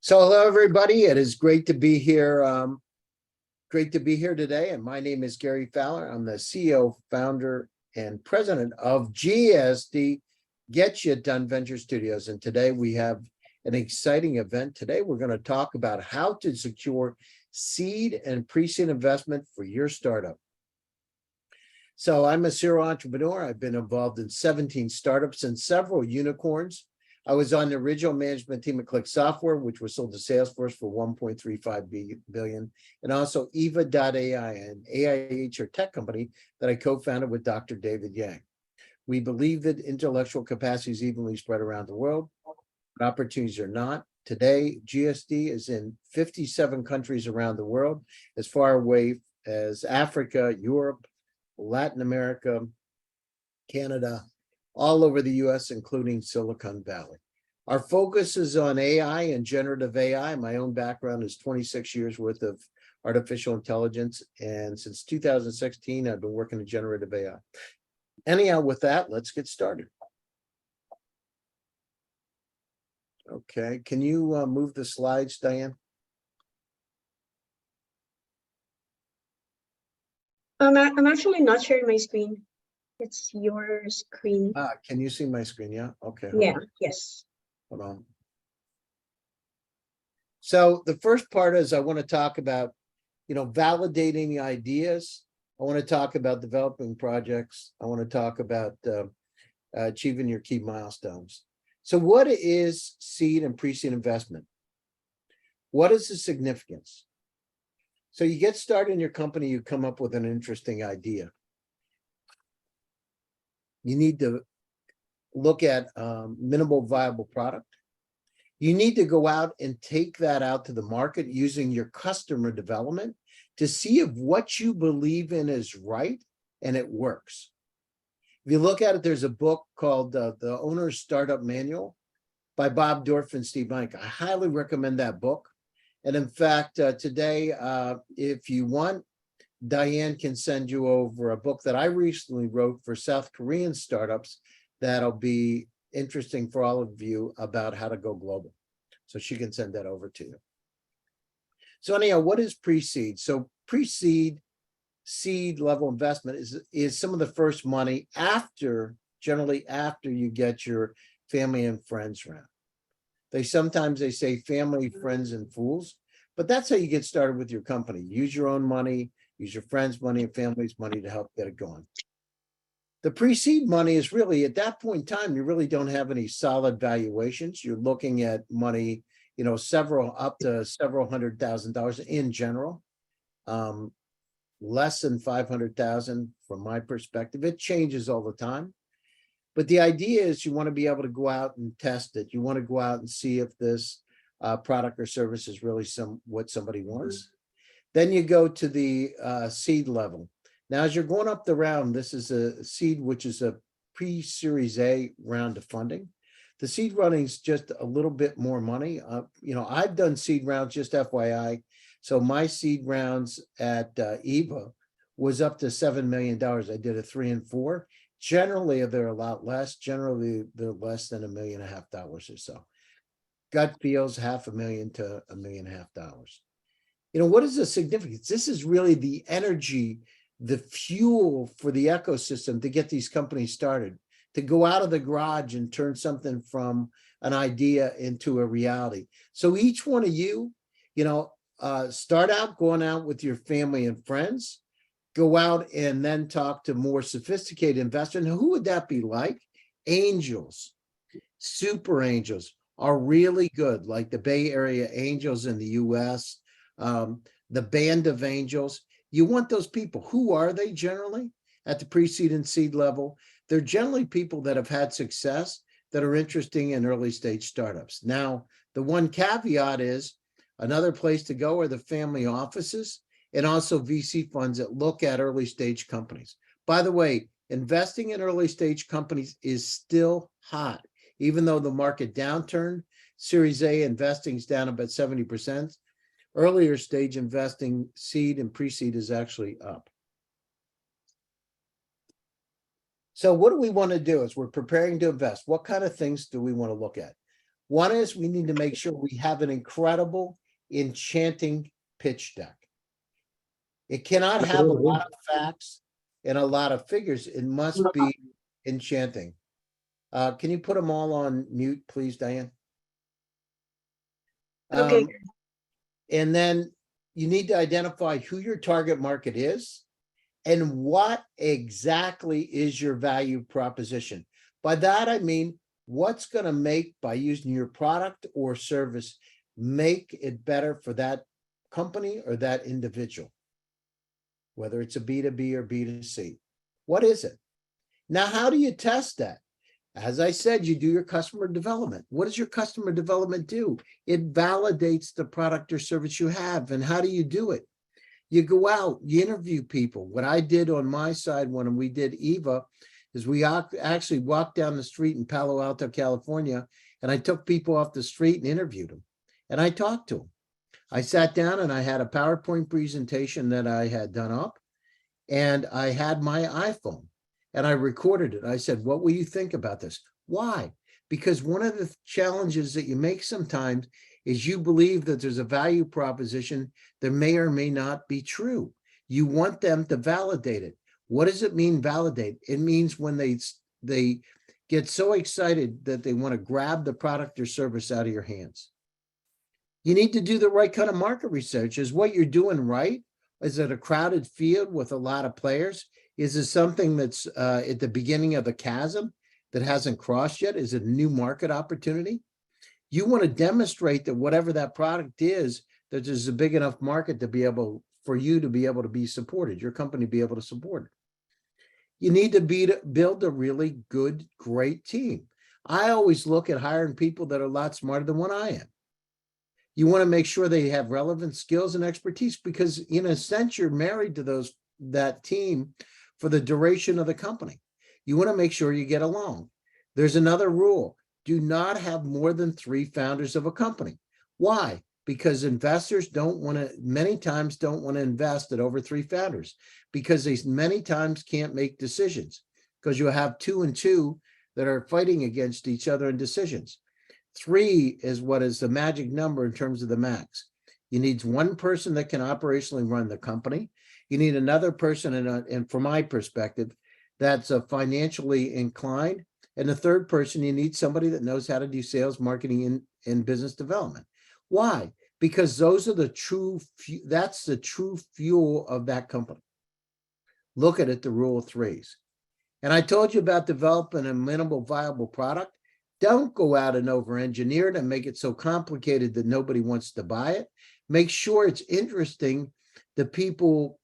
So hello, everybody. It is great to be here. Great to be here today. And my name is Gary Fowler. I'm the CEO, founder, and president of GSD, Get You Done Venture Studios. And today we have an exciting event. Today we're going to talk about how to secure seed and pre-seed investment for your startup. So I'm a serial entrepreneur. I've been involved in 17 startups and several unicorns. I was on the original management team at Click Software, which was sold to Salesforce for $1.35 billion, and also Eva.ai, an AI HR tech company that I co-founded with Dr. David Yang. We believe that intellectual capacity is evenly spread around the world, but opportunities are not. Today, GSD is in 57 countries around the world, as far away as Africa, Europe, Latin America, Canada, all over the US, including Silicon Valley. Our focus is on AI and generative AI. My own background is 26 years worth of artificial intelligence. And since 2016, I've been working in generative AI. Anyhow, with that, let's get started. Okay, can you move the slides, Diane? I'm actually not sharing my screen. It's your screen. Can you see my screen? Yeah. Okay. Yeah. Yes. Hold on. So the first part is I want to talk about, validating the ideas. I want to talk about developing projects. I want to talk about achieving your key milestones. So what is seed and pre-seed investment? What is the significance? So you get started in your company, you come up with an interesting idea. You need to look at minimal viable product. You need to go out and take that out to the market using your customer development to see if what you believe in is right and it works. If you look at it, there's a book called The Owner's Startup Manual by Bob Dorff and Steve Mike. I highly recommend that book. And in fact, today, if you want, Diane can send you over a book that I recently wrote for South Korean startups that'll be interesting for all of you about how to go global. So she can send that over to you. So anyhow, what is pre-seed? So pre-seed, seed level investment is some of the first money generally after you get your family and friends round. Sometimes they say family, friends, and fools, but that's how you get started with your company. Use your own money, use your friends' money and family's money to help get it going. The pre-seed money is really, at that point in time, you really don't have any solid valuations. You're looking at money, up to several $100,000 in general. Less than 500,000 from my perspective. It changes all the time. But the idea is you want to be able to go out and test it. You want to go out and see if this product or service is really what somebody wants. Then you go to the seed level. Now, as you're going up the round, this is a seed, which is a pre-Series A round of funding. The seed running is just a little bit more money. I've done seed rounds, just FYI. So my seed rounds at Eva was up to $7 million. I did a 3 and 4. Generally, they're a lot less. Generally, they're less than $1.5 million or so. Gut feels $500,000 to $1.5 million. What is the significance? This is really the energy, the fuel for the ecosystem to get these companies started, to go out of the garage and turn something from an idea into a reality. So each one of you, start out going out with your family and friends. Go out and then talk to more sophisticated investors. Who would that be like? Angels, super angels are really good, like the Bay Area angels in the US, the band of angels. You want those people. Who are they generally at the pre-seed and seed level? They're generally people that have had success that are interested in early stage startups. Now, the one caveat is another place to go are the family offices and also VC funds that look at early stage companies. By the way, investing in early stage companies is still hot. Even though the market downturned, Series A investing is down about 70%. Earlier stage investing, seed and pre-seed, is actually up. So what do we want to do as we're preparing to invest? What kind of things do we want to look at? One is we need to make sure we have an incredible, enchanting pitch deck. It cannot have a lot of facts and a lot of figures. It must be enchanting. Can you put them all on mute, please, Diane? Okay. And then you need to identify who your target market is and what exactly is your value proposition. By that, I mean, what's going to make, by using your product or service, make it better for that company or that individual, whether it's a B2B or B2C. What is it? Now, how do you test that? As I said, you do your customer development. What does your customer development do? It validates the product or service you have. And how do you do it? You go out, you interview people. What I did on my side when we did EVA is we actually walked down the street in Palo Alto, California, and I took people off the street and interviewed them. And I talked to them. I sat down and I had a PowerPoint presentation that I had done up, and I had my iPhone. And I recorded it. I said, what will you think about this? Why? Because one of the challenges that you make sometimes is you believe that there's a value proposition that may or may not be true. You want them to validate it. What does it mean, validate? It means when they get so excited that they want to grab the product or service out of your hands. You need to do the right kind of market research. Is what you're doing right? Is it a crowded field with a lot of players? Is it something that's at the beginning of the chasm that hasn't crossed yet? Is it a new market opportunity? You want to demonstrate that whatever that product is, that there's a big enough market to be able, for you to be able to be supported, your company be able to support it. You need to build a really good, great team. I always look at hiring people that are a lot smarter than what I am. You want to make sure they have relevant skills and expertise, because in a sense, you're married to that team for the duration of the company. You want to make sure you get along. There's another rule. Do not have more than 3 founders of a company. Why? Because investors many times don't want to invest at over 3 founders, because they many times can't make decisions, because you have 2 and 2 that are fighting against each other in decisions. 3 is what is the magic number in terms of the max. You need one person that can operationally run the company. You need another person, and from my perspective, that's financially inclined. And the third person, you need somebody that knows how to do sales, marketing, and business development. Why? Because those are that's the true fuel of that company. Look at it, the rule of 3s. And I told you about developing a minimal viable product. Don't go out and over-engineer it and make it so complicated that nobody wants to buy it. Make sure it's interesting to people.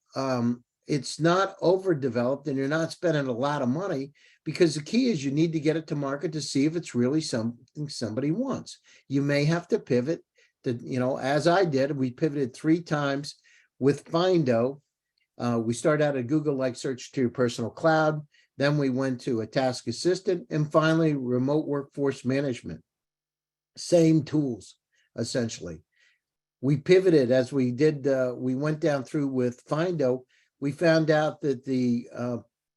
It's not overdeveloped and you're not spending a lot of money, because the key is you need to get it to market to see if it's really something somebody wants. You may have to pivot to, as I did, we pivoted 3 times with Findo. We started out at Google like search to your personal cloud. Then we went to a task assistant, and finally remote workforce management. Same tools, essentially. We pivoted as we did, we went down through with Findo. We found out that the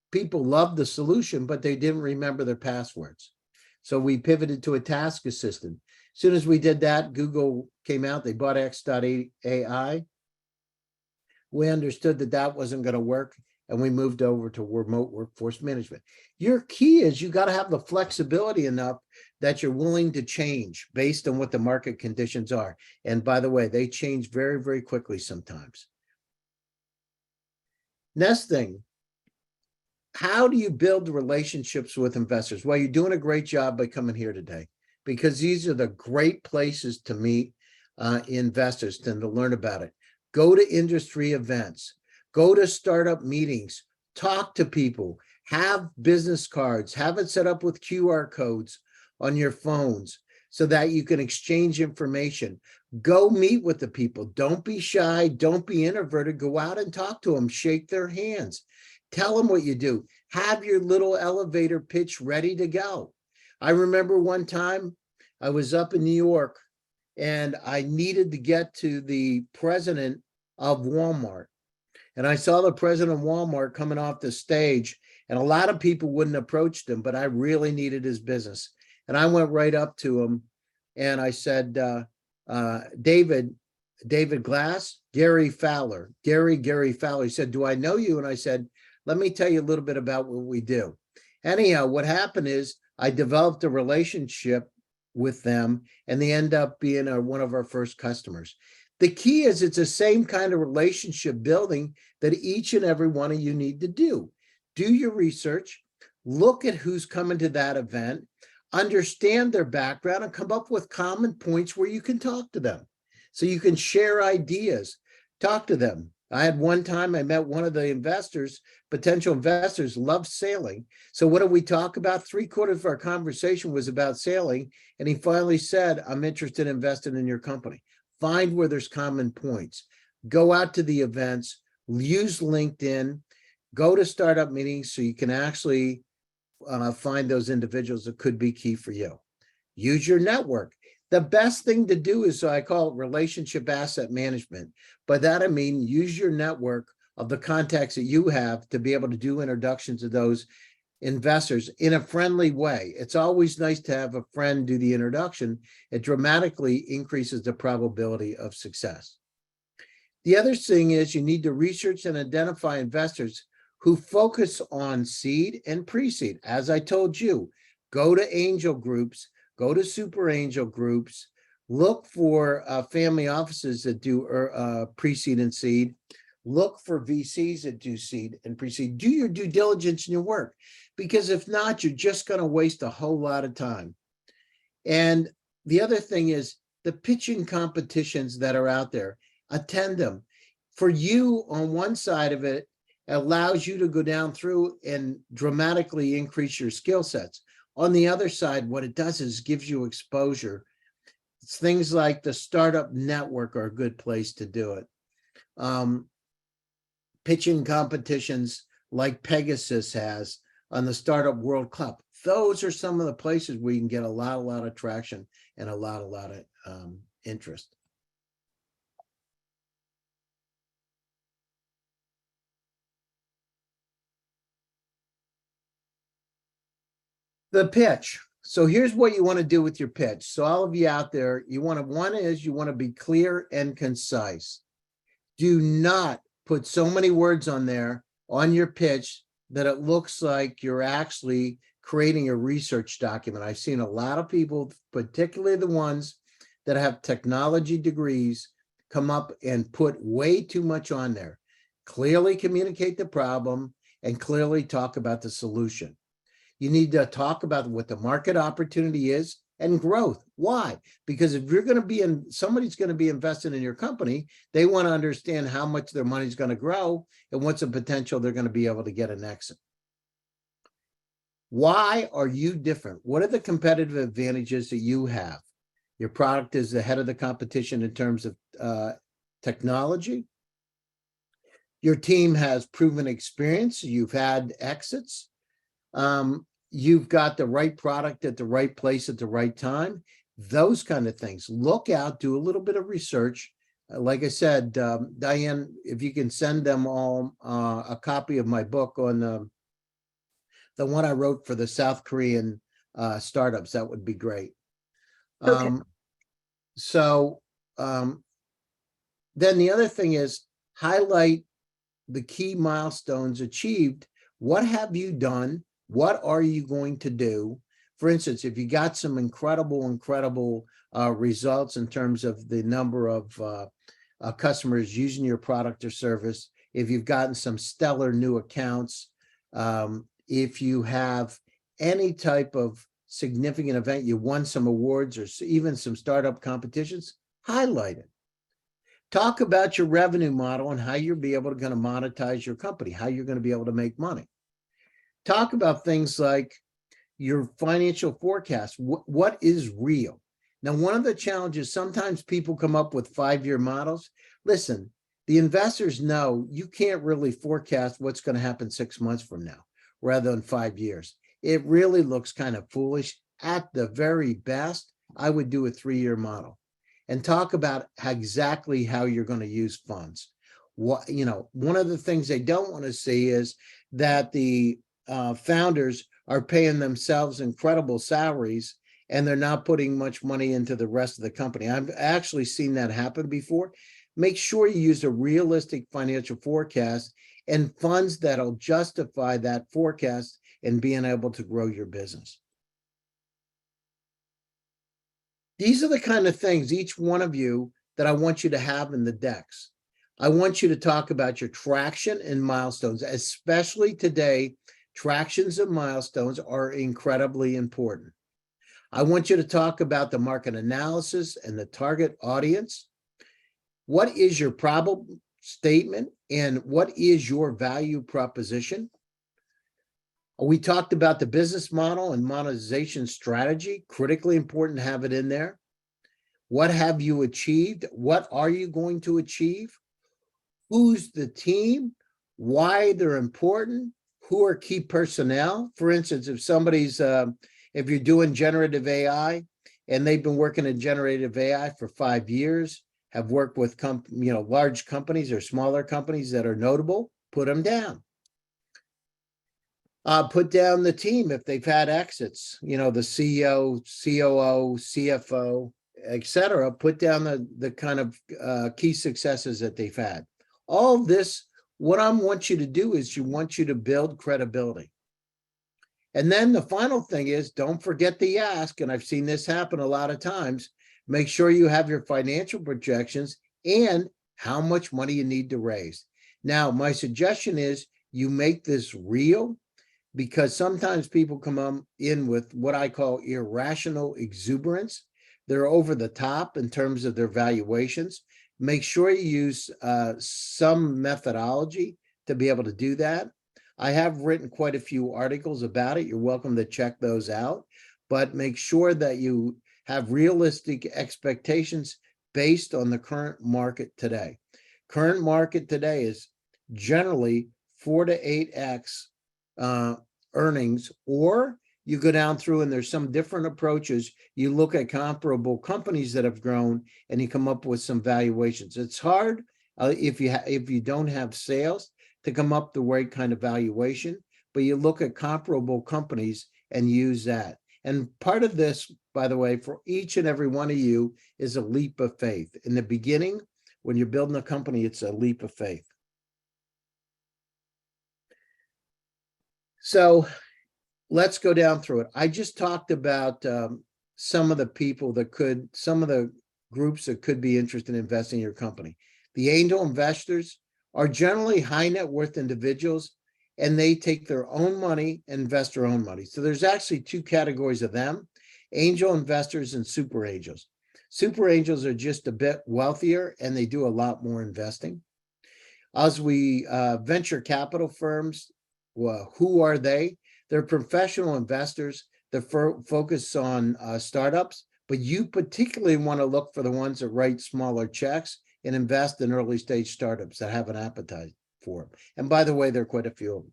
people loved the solution, but they didn't remember their passwords. So we pivoted to a task assistant. As soon as we did that, Google came out, they bought X.AI. We understood that that wasn't going to work, and we moved over to remote workforce management. Your key is you got to have the flexibility enough that you're willing to change based on what the market conditions are. And by the way, they change very, very quickly sometimes. Next thing, how do you build relationships with investors? Well, you're doing a great job by coming here today, because these are the great places to meet investors and to learn about it. Go to industry events, go to startup meetings, talk to people, have business cards, have it set up with QR codes on your phones so that you can exchange information. Go meet with the people. Don't be shy. Don't be introverted. Go out and talk to them. Shake their hands. Tell them what you do. Have your little elevator pitch ready to go. I remember one time I was up in New York and I needed to get to the president of Walmart. And I saw the president of Walmart coming off the stage, and a lot of people wouldn't approach him, but I really needed his business. And I went right up to him and I said, David Glass, Gary Fowler, Gary Fowler. He said, do I know you? And I said, let me tell you a little bit about what we do. Anyhow, what happened is I developed a relationship with them, and they end up being one of our first customers. The key is it's the same kind of relationship building that each and every one of you need to do. Do your research, look at who's coming to that event, understand their background, and come up with common points where you can talk to them. So you can share ideas, talk to them. I had one time I met one of the investors, potential investors, loved sailing. So what did we talk about? 3/4 of our conversation was about sailing. And he finally said, I'm interested in investing in your company. Find where there's common points. Go out to the events, use LinkedIn, go to startup meetings so you can actually find those individuals that could be key for you. Use your network. The best thing to do is, I call it relationship asset management. By that I mean, use your network of the contacts that you have to be able to do introductions to those investors in a friendly way. It's always nice to have a friend do the introduction. It dramatically increases the probability of success. The other thing is you need to research and identify investors who focus on seed and pre-seed. As I told you, go to angel groups, go to super angel groups, look for family offices that do pre-seed and seed, look for VCs that do seed and pre-seed. Do your due diligence in your work, because if not, you're just going to waste a whole lot of time. And the other thing is the pitching competitions that are out there, attend them. For you, on one side of it, allows you to go down through and dramatically increase your skill sets. On the other side, what it does is gives you exposure. It's things like the startup network are a good place to do it. Pitching competitions like Pegasus has on the Startup World Cup. Those are some of the places where you can get a lot of traction and a lot of interest. The pitch. So here's what you want to do with your pitch. So all of you out there, you want to, one is you want to be clear and concise. Do not put so many words on there on your pitch that it looks like you're actually creating a research document. I've seen a lot of people, particularly the ones that have technology degrees, come up and put way too much on there. Clearly communicate the problem and clearly talk about the solution. You need to talk about what the market opportunity is and growth. Why? Because if you're going to be in, somebody's going to be investing in your company, they want to understand how much their money is going to grow and what's the potential they're going to be able to get an exit. Why are you different? What are the competitive advantages that you have? Your product is ahead of the competition in terms of technology. Your team has proven experience. You've had exits. You've got the right product at the right place at the right time. Those kind of things. Look out, do a little bit of research. Like I said, Diane, if you can send them all a copy of my book on the one I wrote for the South Korean startups, that would be great. Okay. Then the other thing is highlight the key milestones achieved. What have you done? What are you going to do? For instance, if you got some incredible results in terms of the number of customers using your product or service, if you've gotten some stellar new accounts, if you have any type of significant event, you won some awards or even some startup competitions, highlight it. Talk about your revenue model and how you'll be able to kind of monetize your company, how you're going to be able to make money. Talk about things like your financial forecast. What is real? Now, one of the challenges, sometimes people come up with 5-year models. Listen, the investors know you can't really forecast what's going to happen 6 months from now rather than 5 years. It really looks kind of foolish. At the very best, I would do a 3-year model and talk about exactly how you're going to use funds. What, one of the things they don't want to see is that the founders are paying themselves incredible salaries and they're not putting much money into the rest of the company. I've actually seen that happen before. Make sure you use a realistic financial forecast and funds that'll justify that forecast and being able to grow your business. These are the kind of things, each one of you, that I want you to have in the decks. I want you to talk about your traction and milestones, especially today. Tractions and milestones are incredibly important. I want you to talk about the market analysis and the target audience. What is your problem statement and what is your value proposition? We talked about the business model and monetization strategy, critically important to have it in there. What have you achieved? What are you going to achieve? Who's the team? Why they're important? Who are key personnel? For instance, if somebody's, if you're doing generative AI and they've been working in generative AI for 5 years, have worked with large companies or smaller companies that are notable, put them down. Put down the team if they've had exits, the CEO, COO, CFO, etc. Put down the kind of key successes that they've had. All this, what I want you to do is you want you to build credibility. And then the final thing is, don't forget the ask, and I've seen this happen a lot of times. Make sure you have your financial projections and how much money you need to raise. Now, my suggestion is you make this real, because sometimes people come in with what I call irrational exuberance. They're over the top in terms of their valuations. Make sure you use some methodology to be able to do that. I have written quite a few articles about it. You're welcome to check those out, but make sure that you have realistic expectations based on the current market today. Current market today is generally 4 to 8x earnings, or you go down through and there's some different approaches. You look at comparable companies that have grown and you come up with some valuations. It's hard if you don't have sales to come up the right kind of valuation, but you look at comparable companies and use that. And part of this, by the way, for each and every one of you is a leap of faith. In the beginning, when you're building a company, it's a leap of faith. So let's go down through it. I just talked about some of the people some of the groups that could be interested in investing in your company. The angel investors are generally high net worth individuals, and they take their own money and invest their own money. So there's actually 2 categories of them: angel investors and super angels. Super angels are just a bit wealthier and they do a lot more investing. As we venture capital firms, well, who are they? They're professional investors that focus on startups, but you particularly want to look for the ones that write smaller checks and invest in early stage startups that have an appetite for them. And by the way, there are quite a few of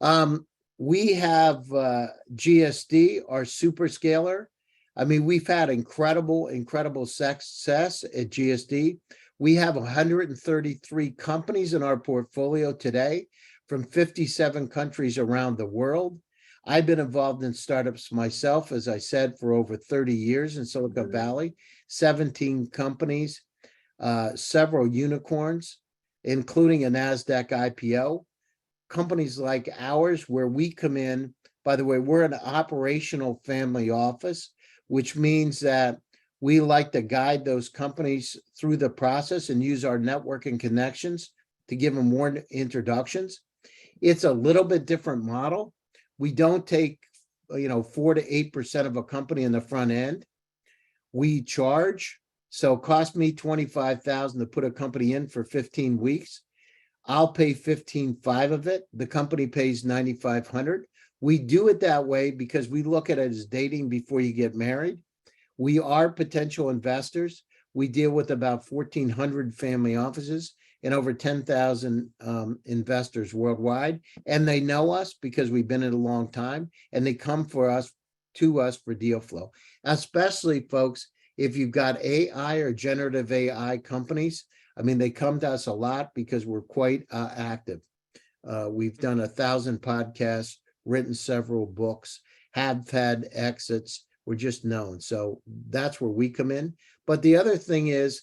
them. We have GSD, our super scaler. I mean, we've had incredible success at GSD. We have 133 companies in our portfolio today from 57 countries around the world. I've been involved in startups myself, as I said, for over 30 years in Silicon Valley, 17 companies, several unicorns, including a NASDAQ IPO. Companies like ours, where we come in, by the way, we're an operational family office, which means that we like to guide those companies through the process and use our network and connections to give them more introductions. It's a little bit different model. We don't take, 4 to 8% of a company in the front end. We charge. So it cost me $25,000 to put a company in for 15 weeks. I'll pay $15,500 of it. The company pays $9,500. We do it that way because we look at it as dating before you get married. We are potential investors. We deal with about 1,400 family offices and over 10,000 investors worldwide. And they know us because we've been in a long time, and they come to us for deal flow, especially folks, if you've got AI or generative AI companies. I mean, they come to us a lot because we're quite active. We've done 1,000 podcasts, written several books, have had exits. We're just known. So that's where we come in. But the other thing is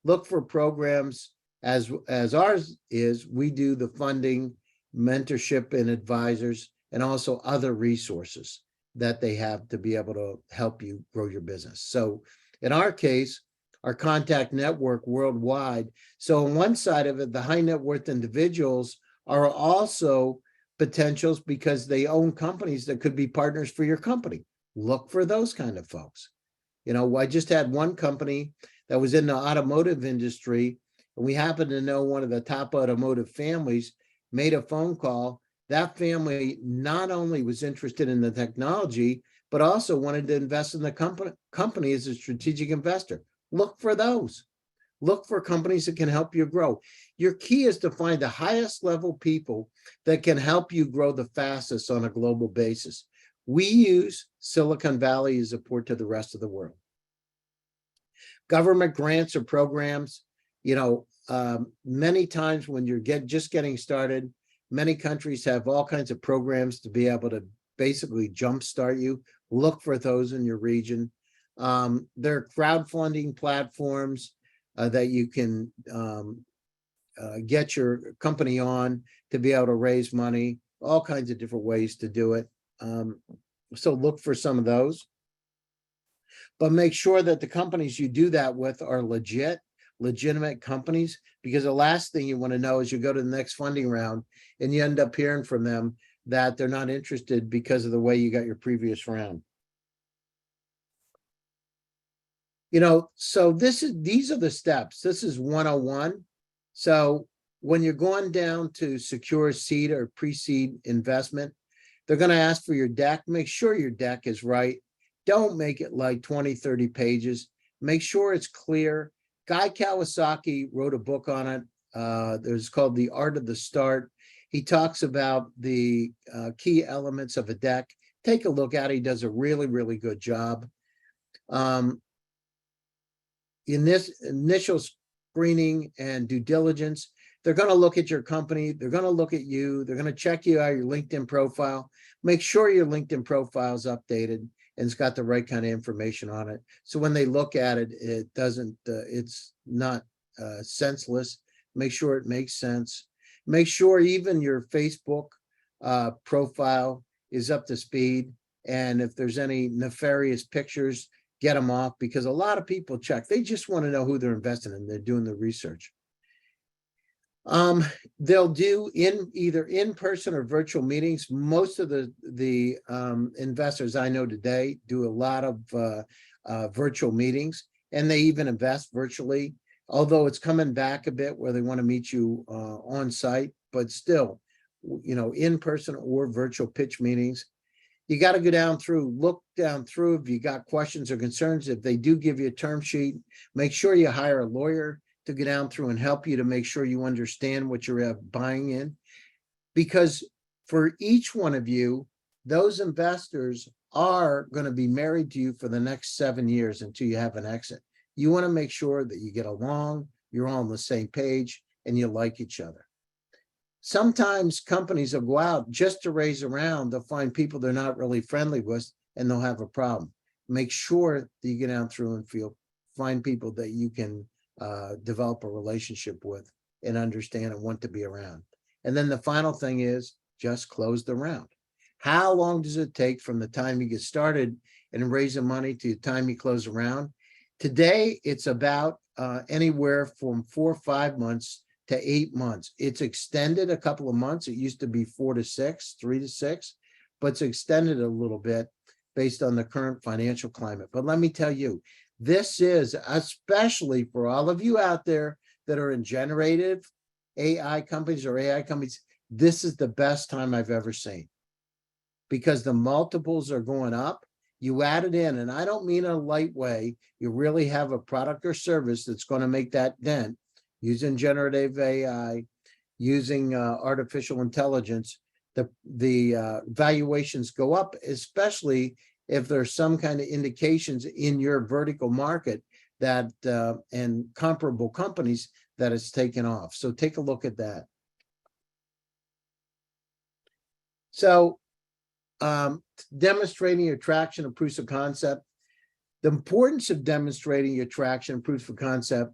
look for programs as ours is. We do the funding, mentorship, and advisors, and also other resources that they have to be able to help you grow your business. So in our case, our contact network worldwide. So on one side of it, the high net worth individuals are also potentials because they own companies that could be partners for your company. Look for those kind of folks. You know, I just had one company that was in the automotive industry, and we happened to know one of the top automotive families, made a phone call. That family not only was interested in the technology, but also wanted to invest in the company as a strategic investor. Look for those. Look for companies that can help you grow. Your key is to find the highest level people that can help you grow the fastest on a global basis. We use Silicon Valley as a port to the rest of the world. Government grants or programs, you know, many times when you're just getting started, many countries have all kinds of programs to be able to basically jumpstart you. Look for those in your region. There are crowdfunding platforms that you can get your company on to be able to raise money, all kinds of different ways to do it. So look for some of those. But make sure that the companies you do that with are legitimate companies, because the last thing you want to know is you go to the next funding round and you end up hearing from them that they're not interested because of the way you got your previous round. You know, so these are the steps. This is 101. So when you're going down to secure seed or pre-seed investment, they're going to ask for your deck. Make sure your deck is right. Don't make it like 20, 30 pages. Make sure it's clear. Guy Kawasaki wrote a book on it. It's called The Art of the Start. He talks about the key elements of a deck. Take a look at it. He does a really, really good job. In this initial screening and due diligence, they're going to look at your company. They're going to look at you. They're going to check you out, your LinkedIn profile. Make sure your LinkedIn profile is updated and it's got the right kind of information on it. So when they look at it, it doesn't, it's not senseless. Make sure it makes sense. Make sure even your Facebook profile is up to speed. And if there's any nefarious pictures, get them off, because a lot of people check. They just want to know who they're investing in. They're doing the research. They'll do either in-person or virtual meetings. Most of the investors I know today do a lot of virtual meetings, and they even invest virtually, although it's coming back a bit where they want to meet you on site, but still, you know, in-person or virtual pitch meetings. You got to go down through, look down through if you got questions or concerns. If they do give you a term sheet, make sure you hire a lawyer to go down through and help you to make sure you understand what you're buying in. Because for each one of you, those investors are going to be married to you for the next 7 years until you have an exit. You want to make sure that you get along, you're all on the same page, and you like each other. Sometimes companies will go out just to raise a round. They'll find people they're not really friendly with, and they'll have a problem. Make sure that you get down through and find people that you can develop a relationship with and understand and want to be around. And then the final thing is just close the round. How long does it take from the time you get started and raising money to the time you close the round? Today, it's about anywhere from 4 or 5 months to 8 months. It's extended a couple of months. It used to be 4 to 6, 3 to 6, but it's extended a little bit based on the current financial climate. But let me tell you, this is, especially for all of you out there that are in generative AI companies or AI companies, this is the best time I've ever seen, because the multiples are going up. You add it in, and I don't mean in a light way. You really have a product or service that's going to make that dent using generative AI, using artificial intelligence. The valuations go up, especially if there's some kind of indications in your vertical market that and comparable companies that it's taken off. So take a look at that. So demonstrating your traction and proofs of concept. The importance of demonstrating your traction and proofs of concept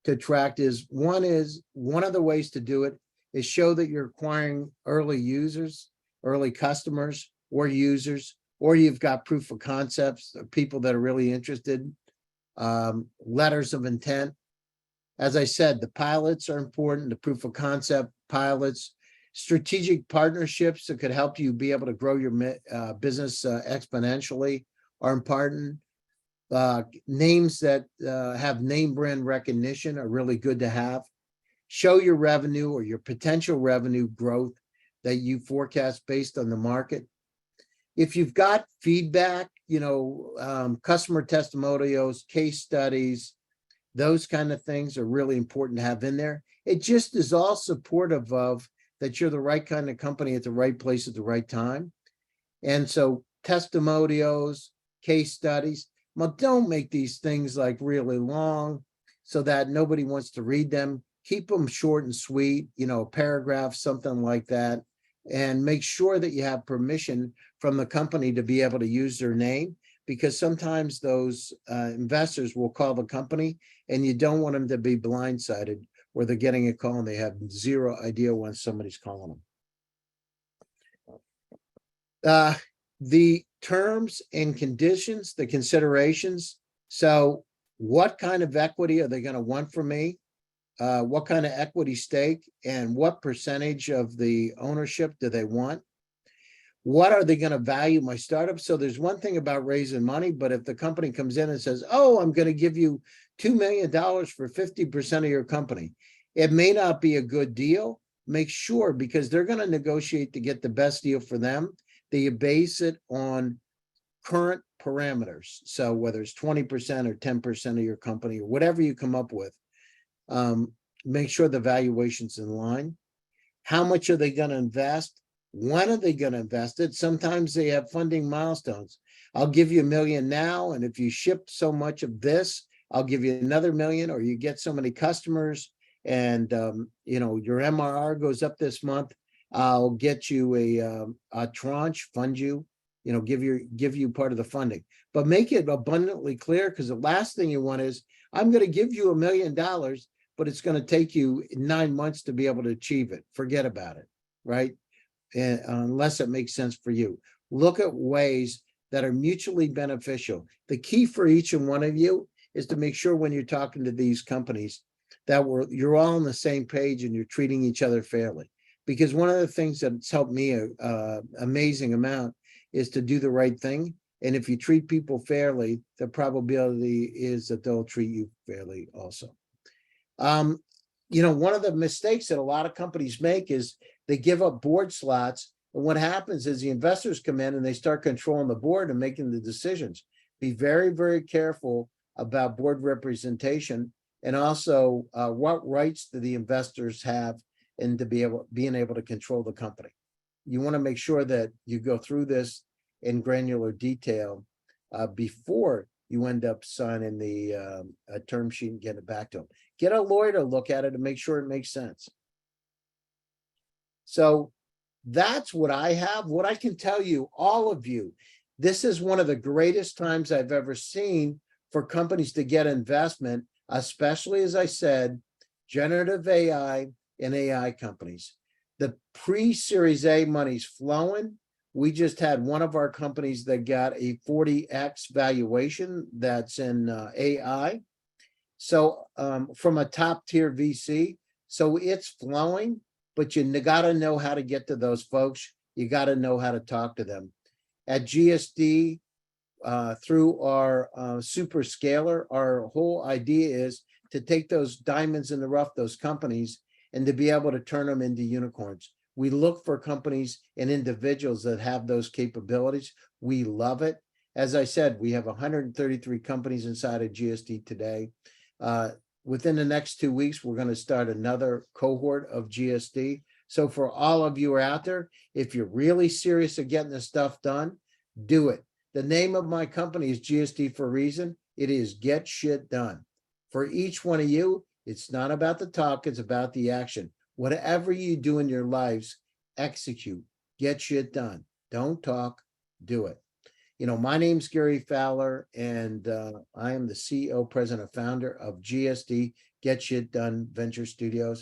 to attract is one of the ways to do it is show that you're acquiring early users, early customers or users, or you've got proof of concepts of people that are really interested, letters of intent. As I said, the pilots are important, the proof of concept pilots, strategic partnerships that could help you be able to grow your business exponentially are important. Names that have name brand recognition are really good to have. Show your revenue or your potential revenue growth that you forecast based on the market. If you've got feedback, customer testimonials, case studies, those kind of things are really important to have in there. It just is all supportive of that you're the right kind of company at the right place at the right time. And so testimonials, case studies, well, don't make these things like really long so that nobody wants to read them. Keep them short and sweet, a paragraph, something like that. And make sure that you have permission from the company to be able to use their name, because sometimes those investors will call the company and you don't want them to be blindsided where they're getting a call and they have zero idea when somebody's calling them. The terms and conditions, the considerations. So what kind of equity are they going to want from me? What kind of equity stake and what percentage of the ownership do they want? What are they going to value my startup? So there's one thing about raising money, but if the company comes in and says, oh, I'm going to give you $2 million for 50% of your company, it may not be a good deal. Make sure, because they're going to negotiate to get the best deal for them, that you base it on current parameters. So whether it's 20% or 10% of your company or whatever you come up with, make sure the valuation's in line. How much are they going to invest? When are they going to invest it? Sometimes they have funding milestones. I'll give you $1 million now, and if you ship so much of this, I'll give you another $1 million, or you get so many customers and your MRR goes up this month, I'll get you a tranche, fund you, give you part of the funding. But make it abundantly clear, because the last thing you want is, I'm going to give you $1 million, but it's going to take you 9 months to be able to achieve it. Forget about it, right? And unless it makes sense for you. Look at ways that are mutually beneficial. The key for each and one of you is to make sure when you're talking to these companies that you're all on the same page and you're treating each other fairly. Because one of the things that's helped me an amazing amount is to do the right thing. And if you treat people fairly, the probability is that they'll treat you fairly also. One of the mistakes that a lot of companies make is they give up board slots. And what happens is the investors come in and they start controlling the board and making the decisions. Be very, very careful about board representation, and also what rights do the investors have and to being able to control the company. You want to make sure that you go through this in granular detail before you end up signing the term sheet and getting it back to them. Get a lawyer to look at it and make sure it makes sense. So that's what I have. What I can tell you, all of you, this is one of the greatest times I've ever seen for companies to get investment, especially, as I said, generative AI and AI companies. The pre-Series A money's flowing. We just had one of our companies that got a 40x valuation that's in AI. So from a top tier VC, so it's flowing, but you got to know how to get to those folks. You got to know how to talk to them. At GSD, through our super scaler, our whole idea is to take those diamonds in the rough, those companies, and to be able to turn them into unicorns. We look for companies and individuals that have those capabilities. We love it. As I said, we have 133 companies inside of GSD today. Within the next 2 weeks, we're going to start another cohort of GSD. So for all of you who are out there, if you're really serious at getting this stuff done, do it. The name of my company is GSD for a reason. It is Get Shit Done. For each one of you, it's not about the talk, it's about the action. Whatever you do in your lives, execute, get shit done. Don't talk, do it. You know, my name's Gary Fowler, and I am the CEO, president, founder of GSD, Get Shit Done Venture Studios.